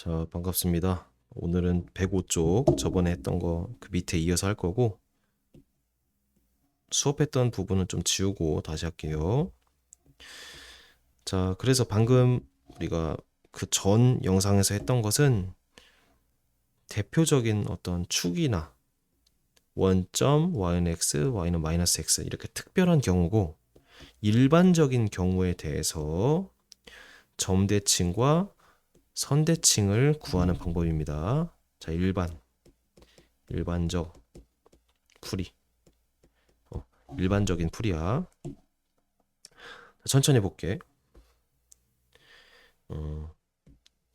자, 반갑습니다. 오늘은 105쪽 저번에 했던 거 그 밑에 이어서 할 거고 수업했던 부분은 좀 지우고 다시 할게요. 자, 그래서 방금 우리가 그 전 영상에서 했던 것은 대표적인 어떤 축이나 원점, y는 x, y는 마이너스 x 이렇게 특별한 경우고 일반적인 경우에 대해서 점대칭과 선대칭을 구하는 방법입니다. 자, 일반적 풀이. 일반적인 풀이야. 천천히 볼게.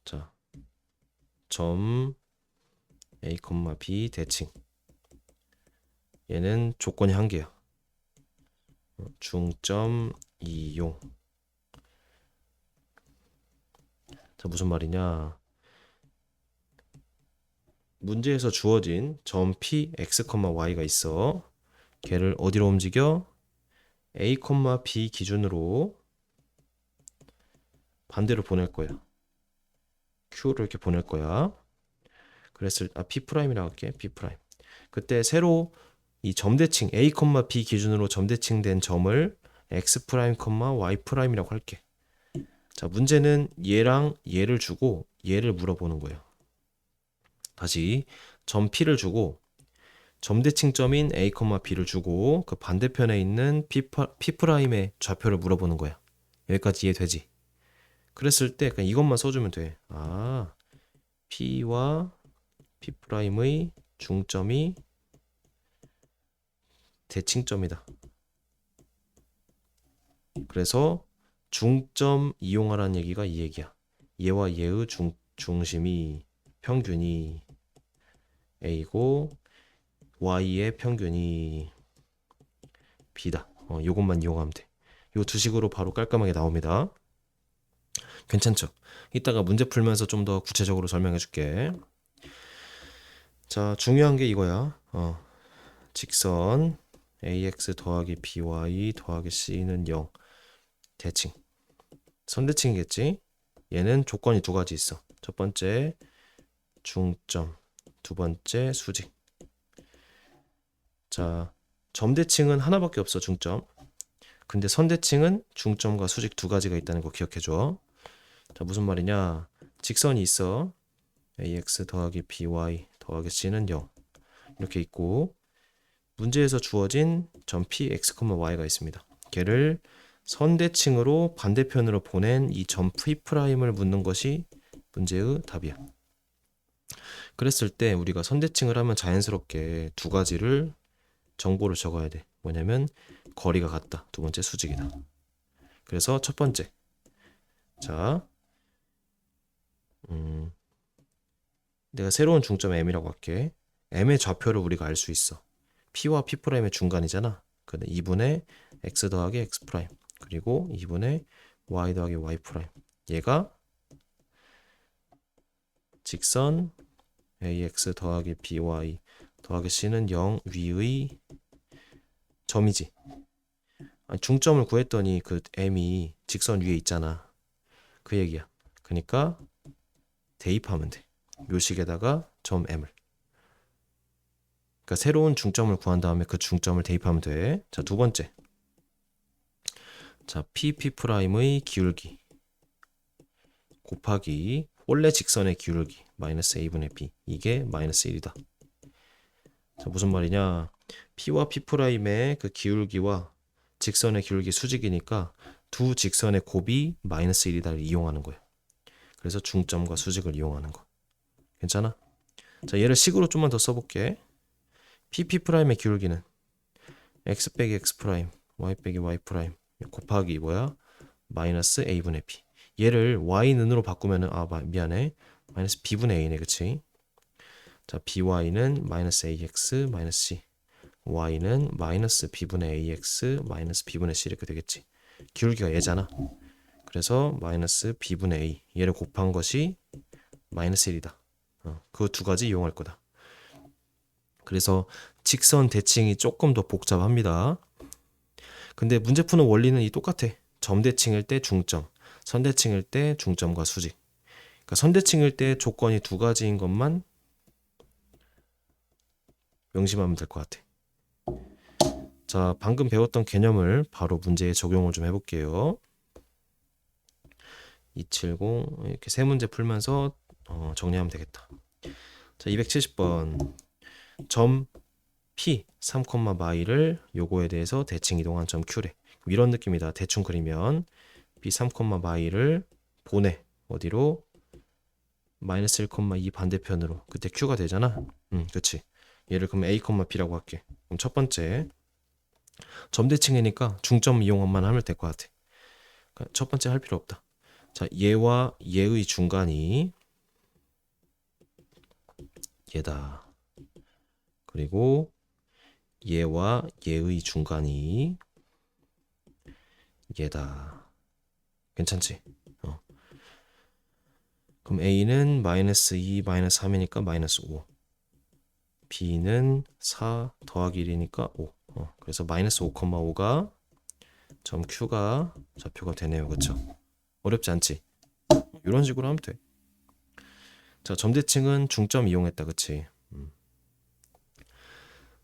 자, 점 A, B 대칭. 얘는 조건이 한 개야. 중점 이용. 자, 무슨 말이냐? 문제에서 주어진 점 P, X, Y가 있어. 걔를 어디로 움직여? A, B 기준으로 반대로 보낼 거야. Q로 이렇게 보낼 거야. P'이라고 할게. P'. 그때 새로 이 점대칭 A, B 기준으로 점대칭된 점을 X', Y'이라고 할게. 자, 문제는 얘랑 얘를 주고 얘를 물어보는 거예요. 다시 점 P를 주고 점대칭점인 A, B를 주고 그 반대편에 있는 P'의 좌표를 물어보는 거야. 여기까지 이해되지? 그랬을 때 그냥 이것만 써주면 돼. P와 P'의 중점이 대칭점이다. 그래서 중점 이용하라는 얘기가 이 얘기야. 얘와 얘의 중심이 평균이 A고 Y의 평균이 B다. 요것만 이용하면 돼. 요 두 식으로 바로 깔끔하게 나옵니다. 괜찮죠? 이따가 문제 풀면서 좀 더 구체적으로 설명해 줄게. 자, 중요한 게 이거야. 직선 AX 더하기 BY 더하기 C는 0. 대칭. 선대칭이겠지? 얘는 조건이 두 가지 있어. 첫 번째 중점, 두 번째 수직. 자, 점대칭은 하나밖에 없어, 중점. 근데 선대칭은 중점과 수직 두 가지가 있다는 거 기억해줘. 자, 무슨 말이냐? 직선이 있어. AX 더하기 BY 더하기 C는 0. 이렇게 있고 문제에서 주어진 점 P, X, Y가 있습니다. 걔를 선대칭으로 반대편으로 보낸 이 점 P'을 묻는 것이 문제의 답이야. 그랬을 때 우리가 선대칭을 하면 자연스럽게 두 가지를 정보를 적어야 돼. 뭐냐면 거리가 같다. 두 번째 수직이다. 그래서 첫 번째. 자, 내가 새로운 중점 M이라고 할게. M의 좌표를 우리가 알 수 있어. P와 P'의 중간이잖아. 근데 2분의 X 더하기 X'. 그리고 2분의 Y 더하기 Y'. 얘가 직선 AX 더하기 BY 더하기 C는 0 위의 점이지. 중점을 구했더니 그 M이 직선 위에 있잖아. 그 얘기야. 그러니까 대입하면 돼. 묘식에다가 점 M을. 그러니까 새로운 중점을 구한 다음에 그 중점을 대입하면 돼. 자, 두 번째. 자, P'의 기울기 곱하기 원래 직선의 기울기 마이너스 A분의 B. 이게 마이너스 1이다. 자, 무슨 말이냐? P와 P'의 그 기울기와 직선의 기울기 수직이니까 두 직선의 곱이 마이너스 1이다를 이용하는 거예요. 그래서 중점과 수직을 이용하는 거. 괜찮아? 자, 얘를 식으로 좀만 더 써볼게. P'의 기울기는 x 빼기 x 프라임, y 빼기 y 프라임 곱하기 뭐야? 마이너스 a분의 b. 얘를 y는으로 바꾸면은 미안해. 마이너스 b분의 a네, 그치? 자, by는 마이너스 ax 마이너스 c, y는 마이너스 b분의 ax 마이너스 b분의 c 이렇게 되겠지. 기울기가 얘잖아. 그래서 마이너스 b분의 a 얘를 곱한 것이 마이너스 1이다. 그 두 가지 이용할 거다. 그래서 직선 대칭이 조금 더 복잡합니다. 근데 문제 푸는 원리는 똑같아. 점대칭일 때 중점, 선대칭일 때 중점과 수직. 그러니까 선대칭일 때 조건이 두 가지인 것만 명심하면 될 것 같아. 자, 방금 배웠던 개념을 바로 문제에 적용을 좀 해볼게요. 270 이렇게 세 문제 풀면서 정리하면 되겠다. 자, 270번 점 P 3, 마이를 요거에 대해서 대칭 이동한 점 Q래. 이런 느낌이다. 대충 그리면 P 3, 마이를 보내. 어디로? 마이너스 1,2 반대편으로. 그때 Q가 되잖아. 그치. 얘를 그럼 A, B라고 할게. 그럼 첫 번째 점 대칭이니까 중점 이용만 하면 될 것 같아. 그러니까 첫 번째 할 필요 없다. 자, 얘와 얘의 중간이 얘다. 그리고 얘와 얘의 중간이 얘다. 괜찮지? 그럼 A는 마이너스 2, 마이너스 3이니까 마이너스 5. B는 4 더하기 1이니까 5. 그래서 마이너스 5,5가 점 Q가 좌표가 되네요. 그쵸? 어렵지 않지? 이런 식으로 하면 돼. 자, 점대칭은 중점 이용했다. 그치?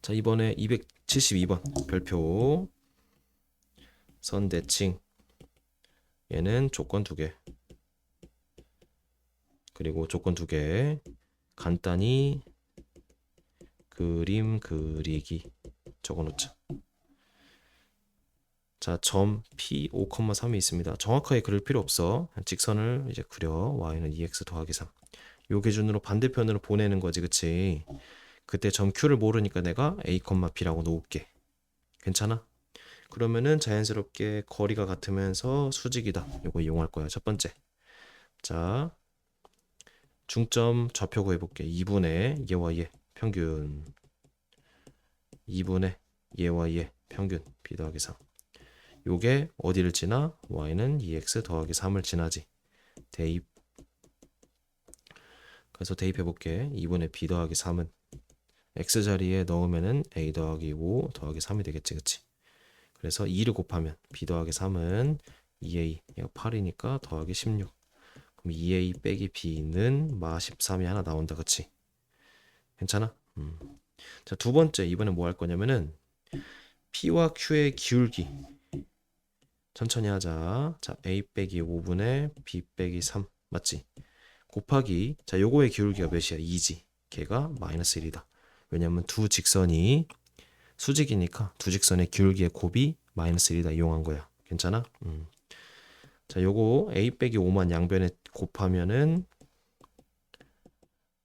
자, 이번에 272번 별표 선대칭. 얘는 조건 2개. 그리고 조건 2개. 간단히 그림 그리기 적어놓자. 자, 점 P 5,3이 있습니다. 정확하게 그릴 필요 없어. 직선을 이제 그려. y는 2x 더하기 3. 요 기준으로 반대편으로 보내는 거지, 그치? 그때 점 Q를 모르니까 내가 A, B라고 놓을게. 괜찮아? 그러면은 자연스럽게 거리가 같으면서 수직이다. 요거 이용할 거야. 첫 번째. 자, 중점 좌표 구해볼게. 2분의 얘와 얘 평균. 2분의 얘와 얘 평균. B 더하기 3. 요게 어디를 지나? y는 2x 더하기 3을 지나지. 대입. 그래서 대입해볼게. 2분의 b 더하기 3은 x 자리에 넣으면은 a 더하기 5 더하기 3이 되겠지. 그치? 그래서 2를 곱하면 b 더하기 3은 2a. 얘가 8이니까 더하기 16. 그럼 2a 빼기 b는 마 13이 하나 나온다. 그치? 괜찮아? 자, 두 번째. 이번에 뭐 할 거냐면은 p와 q의 기울기. 천천히 하자. 자, a 빼기 5분의 b 빼기 3 맞지? 곱하기 자 요거의 기울기가 몇이야? 2지. 걔가 마이너스 1이다. 왜냐면 두 직선이 수직이니까 두 직선의 기울기의 곱이 마이너스 1이다 이용한 거야. 괜찮아? 자 요거 a 빼기 5만 양변에 곱하면은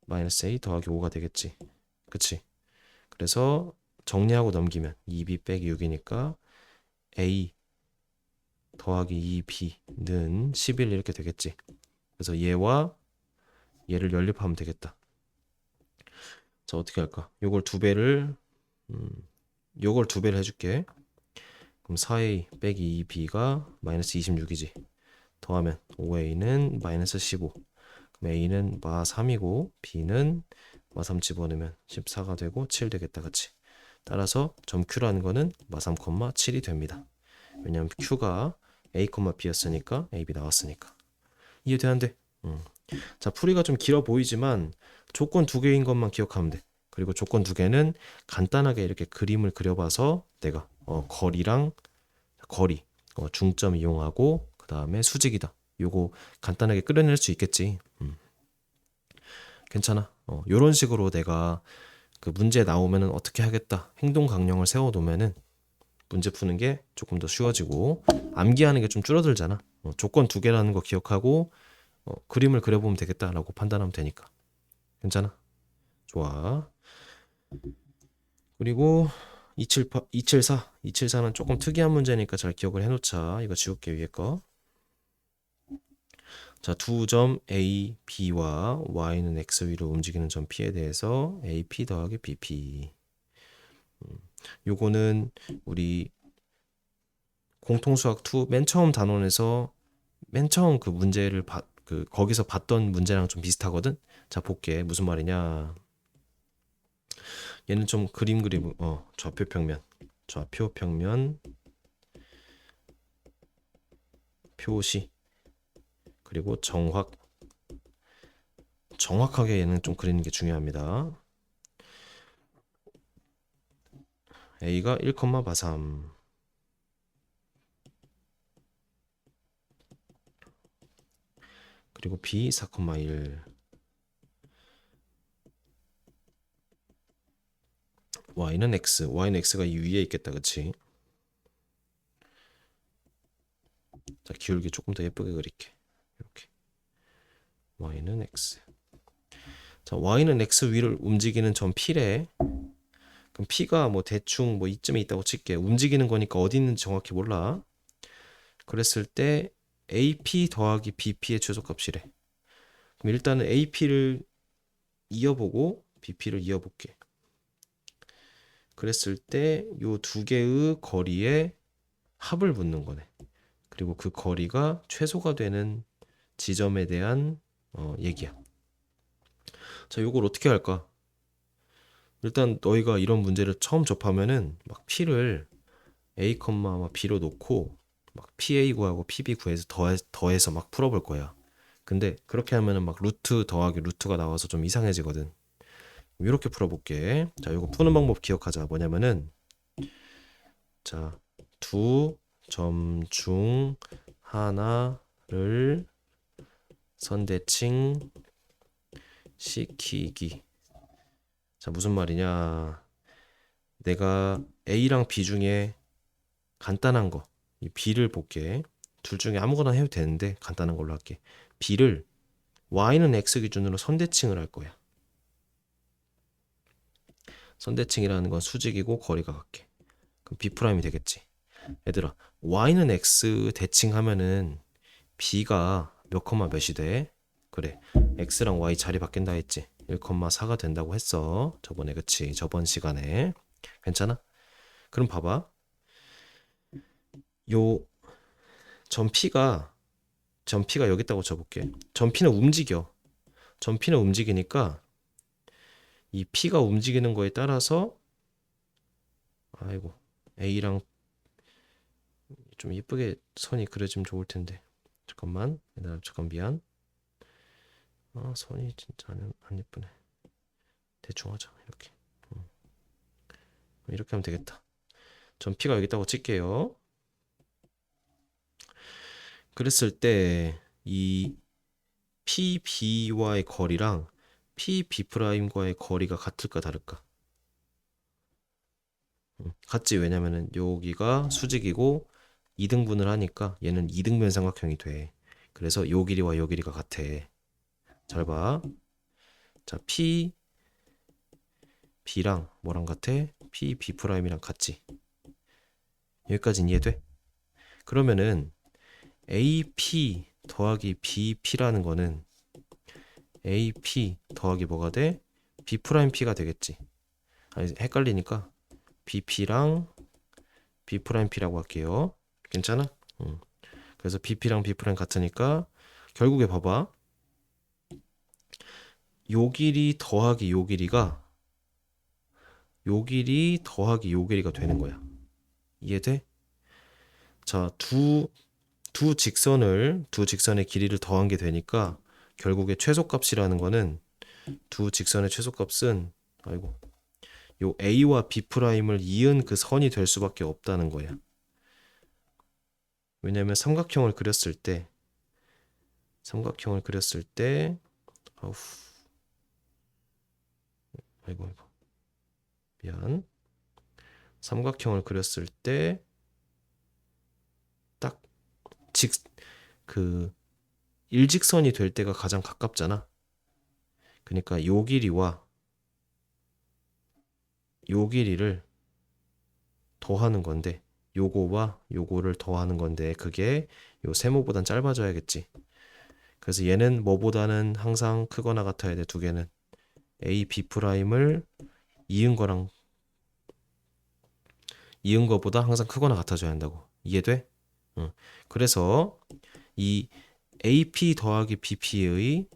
마이너스 a 더하기 5가 되겠지. 그치? 그래서 정리하고 넘기면 2b 빼기 6이니까 a 더하기 2b는 11 이렇게 되겠지. 그래서 얘와 얘를 연립하면 되겠다. 자, 어떻게 할까? 요걸 두 배를 해줄게. 그럼 4a 빼기 2b가 마이너스 26이지. 더하면 5a는 마이너스 15. 그럼 a는 마 3이고 b는 마 3 집어넣으면 14가 되고 7 되겠다. 그치? 따라서 점 q라는 거는 마 3, 7이 됩니다. 왜냐면 q가 a, b였으니까 ab 나왔으니까. 이해되는데? 자, 풀이가 좀 길어 보이지만 조건 두 개인 것만 기억하면 돼. 그리고 조건 두 개는 간단하게 이렇게 그림을 그려봐서 내가 거리랑 거리, 중점 이용하고 그 다음에 수직이다. 요거 간단하게 끌어낼 수 있겠지. 괜찮아. 요런 식으로 내가 그 문제 나오면은 어떻게 하겠다. 행동 강령을 세워놓으면은 문제 푸는 게 조금 더 쉬워지고 암기하는 게 좀 줄어들잖아. 조건 두 개라는 거 기억하고 그림을 그려보면 되겠다라고 판단하면 되니까. 괜찮아? 좋아. 그리고 274는 조금 특이한 문제니까 잘 기억을 해놓자. 이거 지울게 위에 거. 자, 두 점 A, B와 Y는 X 위로 움직이는 점 P에 대해서 AP 더하기 BP. 요거는 우리 공통수학 2 맨 처음 단원에서 맨 처음 그 문제를 거기서 봤던 문제랑 좀 비슷하거든. 자, 볼게. 무슨 말이냐. 얘는 좀 그림 좌표 평면 표시 그리고 정확 정확하게 얘는 좀 그리는 게 중요합니다. A가 1,43 그리고 B 4,1 Y는 X가 이 위에 있겠다 그치? 자 기울기 조금 더 예쁘게 그릴게 이렇게 Y는 X 자 Y는 X 위를 움직이는 점 P래 그럼 P가 뭐 대충 뭐 이쯤에 있다고 칠게 움직이는 거니까 어디 있는지 정확히 몰라 그랬을 때 AP 더하기 BP의 최소값이래 그럼 일단은 AP를 이어보고 BP를 이어볼게 그랬을 때 요 두 개의 거리에 합을 붙는 거네 그리고 그 거리가 최소가 되는 지점에 대한 얘기야 자 요걸 어떻게 할까 일단 너희가 이런 문제를 처음 접하면은 막 P를 A, B로 놓고 막 PA 구하고 PB 구해서 더해서 막 풀어볼 거야. 근데 그렇게 하면은 막 루트 더하기 루트가 나와서 좀 이상해지거든. 이렇게 풀어볼게. 자, 이거 푸는 방법 기억하자. 뭐냐면은 자, 두 점 중 하나를 선대칭 시키기. 자, 무슨 말이냐? 내가 A랑 B 중에 간단한 거, 이 B를 볼게. 둘 중에 아무거나 해도 되는데 간단한 걸로 할게. B를 Y는 X 기준으로 선대칭을 할 거야. 선대칭이라는 건 수직이고 거리가 같게. 그럼 B'이 되겠지. 얘들아, Y는 X 대칭하면은 B가 몇 컴마 몇이 돼? 그래, X랑 Y 자리 바뀐다 했지. 1,4가 된다고 했어. 저번에 그치? 저번 시간에. 괜찮아? 그럼 봐봐. 요 점 P가 여기 있다고 쳐볼게. 점 P는 움직여. 점 P는 움직이니까 이 P가 움직이는 거에 따라서 아이고 A랑 좀 이쁘게 선이 그려지면 좋을 텐데 잠깐만 얘들아 잠깐 미안 선이 진짜 안 예쁘네 대충 하자 이렇게 이렇게 하면 되겠다 점 P가 여기 있다고 칠게요 그랬을 때 이 PB와의 거리랑 PB'과의 거리가 같을까 다를까 같지 왜냐면은 여기가 수직이고 2등분을 하니까 얘는 2등변 삼각형이 돼 그래서 요 길이와 요 길이가 같아 잘 봐. 자, B랑 뭐랑 같아? B'이랑 같지. 여기까지는 이해돼? 그러면은 AP 더하기 BP라는 거는 AP 더하기 뭐가 돼? B'P가 되겠지. 아니, 헷갈리니까 BP랑 B'P라고 할게요. 괜찮아? 그래서 BP랑 B'P 같으니까 결국에 봐봐. 요 길이 더하기 요 길이가 요 길이 더하기 요 길이가 되는 거야. 이해돼? 자, 두 직선의 길이를 더한 게 되니까 결국에 최소값이라는 거는 두 직선의 최소값은 아이고 요 A와 B'을 이은 그 선이 될 수밖에 없다는 거야. 왜냐면 삼각형을 그렸을 때 아우 아이고 미안 삼각형을 그렸을 때 딱 그 일직선이 될 때가 가장 가깝잖아. 그러니까 요 길이와 요 길이를 더하는 건데 요거와 요거를 더하는 건데 그게 요 세모보단 짧아져야겠지. 그래서 얘는 뭐보다는 항상 크거나 같아야 돼. 두 개는 A, B'을 이은 거랑 이은 거보다 항상 크거나 같아져야 한다고. 이해돼? 응. 그래서 이 AP 더하기 BP의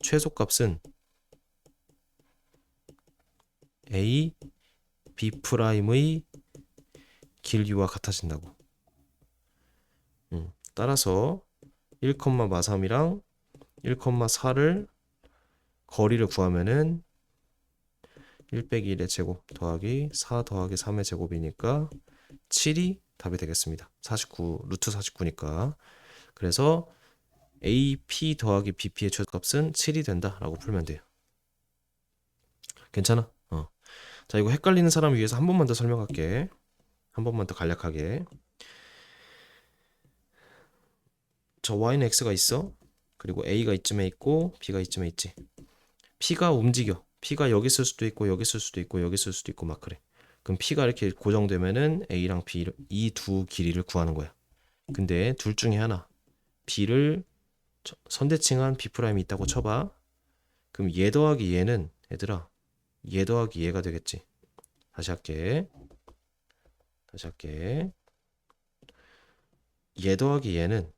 최소값은 A, B'의 길이와 같아진다고. 따라서 1,마삼이랑 1,4를 거리를 구하면은 1 빼기 1의 제곱 더하기 4 더하기 3의 제곱이니까 7이 답이 되겠습니다. 49, 루트 49니까. 그래서 AP 더하기 BP의 최소값은 7이 된다라고 풀면 돼요. 괜찮아? 자, 이거 헷갈리는 사람을 위해서 한 번만 더 설명할게. 한 번만 더 간략하게. 저 y는 x가 있어. 그리고 a가 이쯤에 있고 b가 이쯤에 있지. p가 움직여. p가 여기 있을 수도 있고 여기 있을 수도 있고 여기 있을 수도 있고 막 그래. 그럼 p가 이렇게 고정되면은 a랑 b 이 두 길이를 구하는 거야. 근데 둘 중에 하나 b를 선대칭한 b'이 있다고 쳐봐. 그럼 얘 더하기 얘는 얘들아 얘 더하기 얘가 되겠지. 다시 할게. 얘 더하기 얘는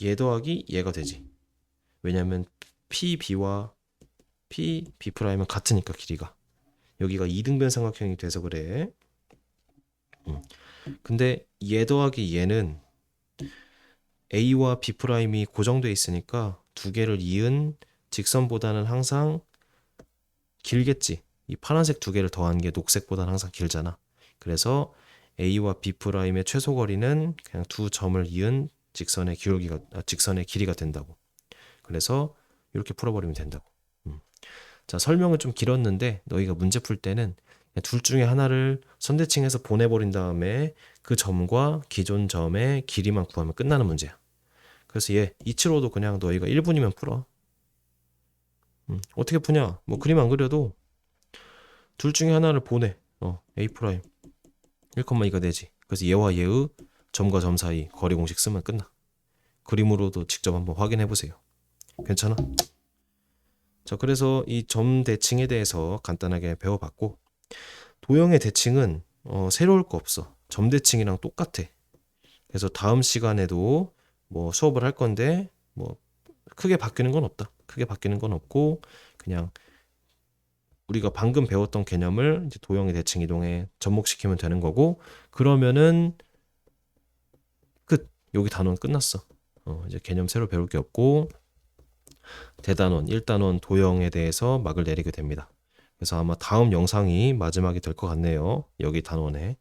얘 더하기 얘가 되지. 왜냐면 PB와 PB'은 같으니까 길이가. 여기가 이등변 삼각형이 돼서 그래. 근데 얘 더하기 얘는 A와 B'이 고정돼 있으니까 두 개를 이은 직선보다는 항상 길겠지. 이 파란색 두 개를 더한 게 녹색보다는 항상 길잖아. 그래서 A와 B'의 최소 거리는 그냥 두 점을 이은 직선의 길이가 된다고. 그래서 이렇게 풀어버리면 된다고. 자, 설명은 좀 길었는데 너희가 문제 풀 때는 둘 중에 하나를 선대칭해서 보내버린 다음에 그 점과 기존 점의 길이만 구하면 끝나는 문제야. 그래서 얘 275도 그냥 너희가 1분이면 풀어. 어떻게 푸냐? 뭐 그림 안 그려도 둘 중에 하나를 보내. A 프라임 1,2가 되지. 그래서 얘와 얘의 점과 점 사이 거리 공식 쓰면 끝나. 그림으로도 직접 한번 확인해 보세요. 괜찮아? 자, 그래서 이 점 대칭에 대해서 간단하게 배워봤고, 도형의 대칭은 새로울 거 없어. 점 대칭이랑 똑같아. 그래서 다음 시간에도 뭐 수업을 할 건데 뭐 크게 바뀌는 건 없다. 크게 바뀌는 건 없고 그냥 우리가 방금 배웠던 개념을 이제 도형의 대칭 이동에 접목시키면 되는 거고, 그러면은 끝. 여기 단원 끝났어. 이제 개념 새로 배울 게 없고 대단원, 1단원 도형에 대해서 막을 내리게 됩니다. 그래서 아마 다음 영상이 마지막이 될 것 같네요. 여기 단원에.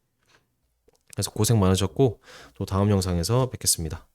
그래서 고생 많으셨고 또 다음 영상에서 뵙겠습니다.